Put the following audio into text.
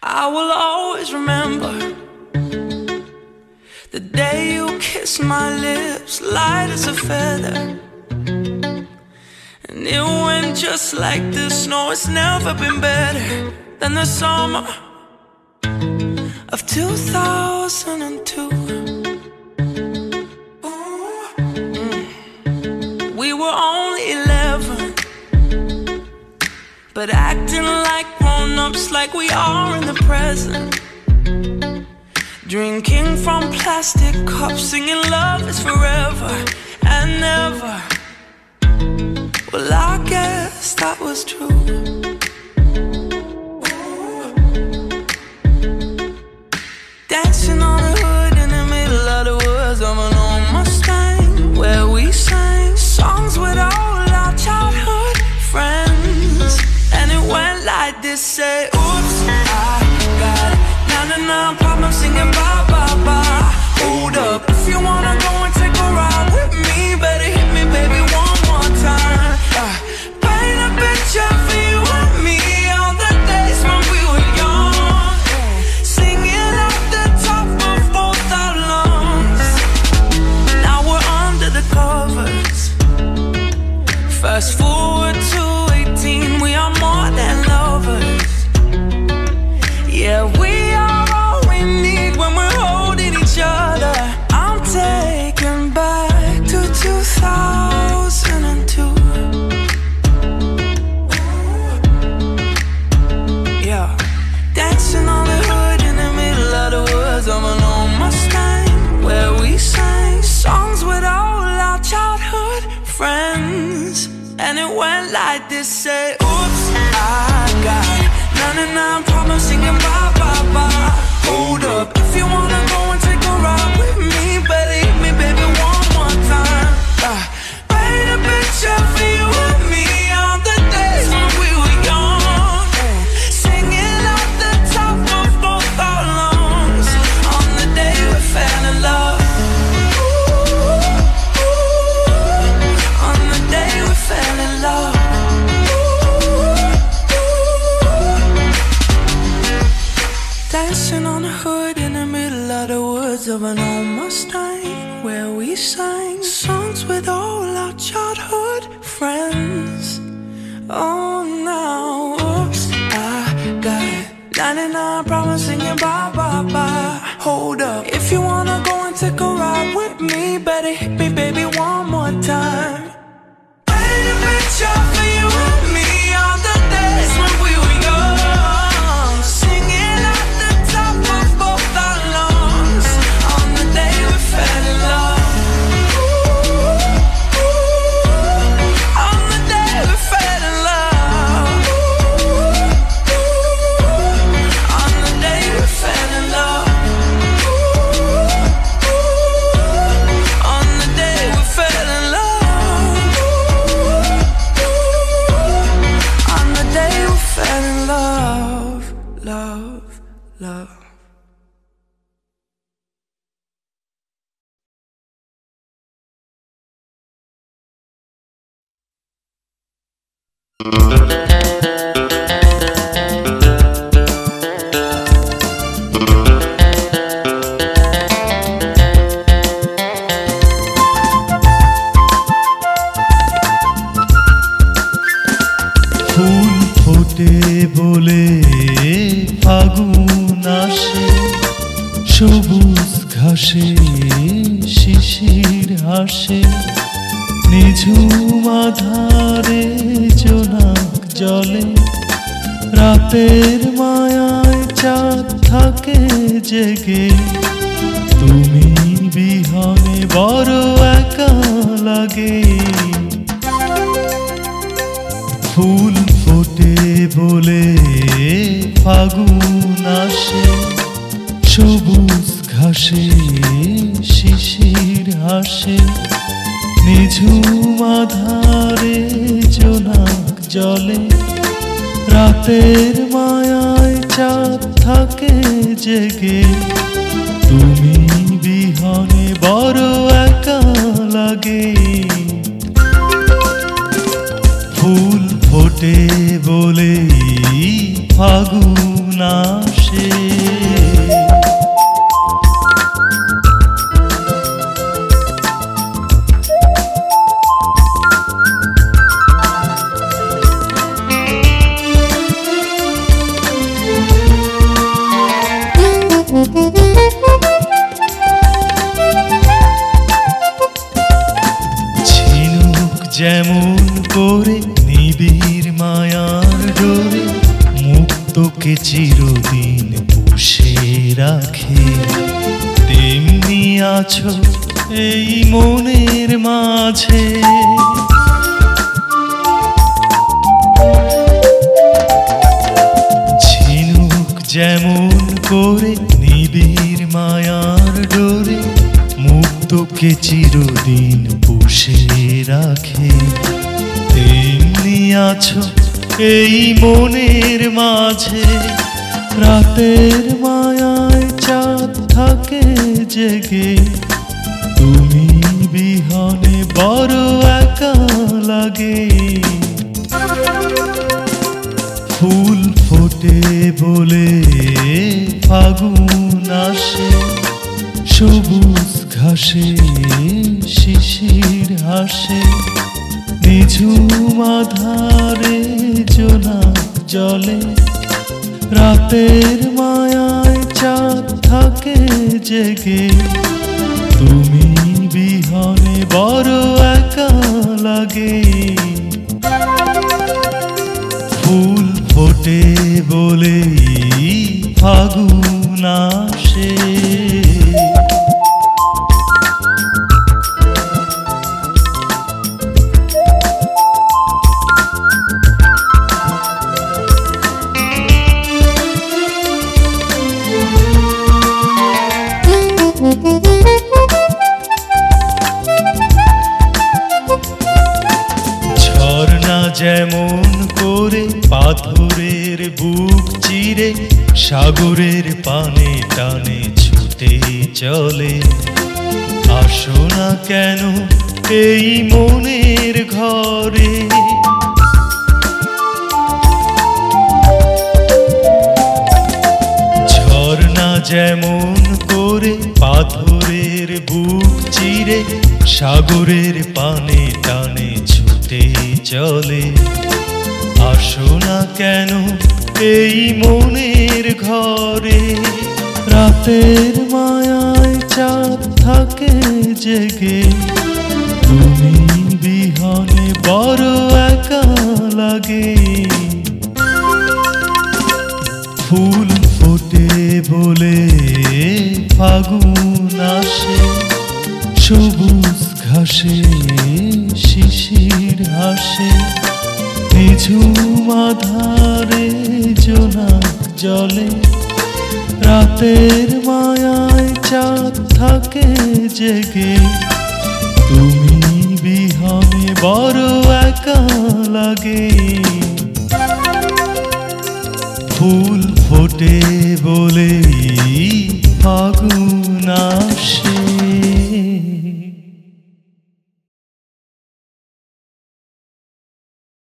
I will always remember the day you kissed my lips, light as a feather. And it went just like this. No, it's never been better than the summer of 2002. We were only 11, but acting like grown-ups, like we are in the present. Drinking from plastic cups, singing love is forever and never. Well, I guess that was true. Dancing on the hood in the middle of the woods of an old Mustang, where we sang songs with all our childhood friends. And it went like this, say, oops, I got 99 problems singing bye, bye, bye. Hold up, if you wanna go and take a ride with me, better hit me, baby, one more time. Paint a picture for you and me on the days when we were young, singing at the top of both our lungs. Now we're under the covers. Fast forward to 18, we are more than lovers. Yeah, we are all we need when we're holding each other. I'm taken back to 2002. Yeah, dancing on the hood in the middle of the woods of an old Mustang, where we sang songs with all our childhood friends. And it went like this, say, oops, I got 99 problems singing bye, bye, bye. Hold up, if you wanna go and take a ride with me, better hit me, baby, one more time. Paint a picture for you and me on the days when we were young, singing at the top of both our lungs on the day we fell in love. On the day we fell in love. Dancing on the hood in the middle of the woods of an old Mustang, where we sang songs with all our childhood friends. Oh, now, oops, I got 99 problems singing bye, bye, bye. Hold up, if you wanna go and take a ride with me, better hit me, baby, one more time. Paint a picture for you and me on the days when we were young, singing at the top of both our lungs on the day we fell in love. On the day we fell in love. On the day we fell in love. On the day we fell in love. On the day we fell in love. Love, love. ফুল ফোটে বলে ফাগুন আসে, সবুজ ঘাসে শিশির হাসে, নিঝুম আধারে জোনাক জলে, রাতের মায়ায় চাঁদ থাকে জেগে। তুমি বিহনে বড় একা লাগে। ফুল ফোটে বলে ফাগুন আসে, সবুজ ঘাসে শিশির হাসে, নিঝুম আধারে জোনাক জলে, রাতের মায়ায় চাঁদ থাকে জেগে। তুমি বিহনে বড় একা লাগে। ফুল ফোটে বলেই ফাগুন আসে। আসে। যেমন করে নিবিড় মায়ার ডোরে মুক্তকে চিরদিন পুষে রাখে, তেমনি আছো এই মনের মাঝে। ঝিনুক যেমন করে নিবিড় মায়ার ডোরে মুক্তকে চিরদিন পুষে রাখে, তেমনি আছো এই মনের মাঝে। রাতের মায়ায় চাঁদ থাকে জেগে, তুমি বিহনে বড় একা লাগে। ফুল ফোটে বলে ফাগুন আসে, সবুজ ঘাসে শিশির হাসে, নিঝুম আধারে জোনাক জলে। রাতের মায়ায় চাঁদ থাকে জেগে, তুমি বিহনে বড় একা লাগে। ফুল ফোটে বলেই ফাগুন আসে। ঝর্ণা যেমন করে পাথরের বুক চিরে সাগরের পানে টানে ছুটে চলে, আসো না কেন এই মনের ঘরে। ঝর্ণা যেমন করে পাথরের বুক চিরে সাগরের পানে টানে ছুটে চলে, আসো না কেন এই মনের ঘরে। রাতের মায়ায় চাঁদ থাকে জেগে, তুমি বিহনে বড় একা লাগে। ফুল ফোটে বলে ফাগুন আসে, সবুজ ঘাসে শিশির হাসে, নিঝুম আধারে জোনাক জলে। রাতের মায়ায় চাঁদ থাকে জেগে, তুমি বিহনে বড় একা লাগে। ফুল ফোটে বলেই ফাগুন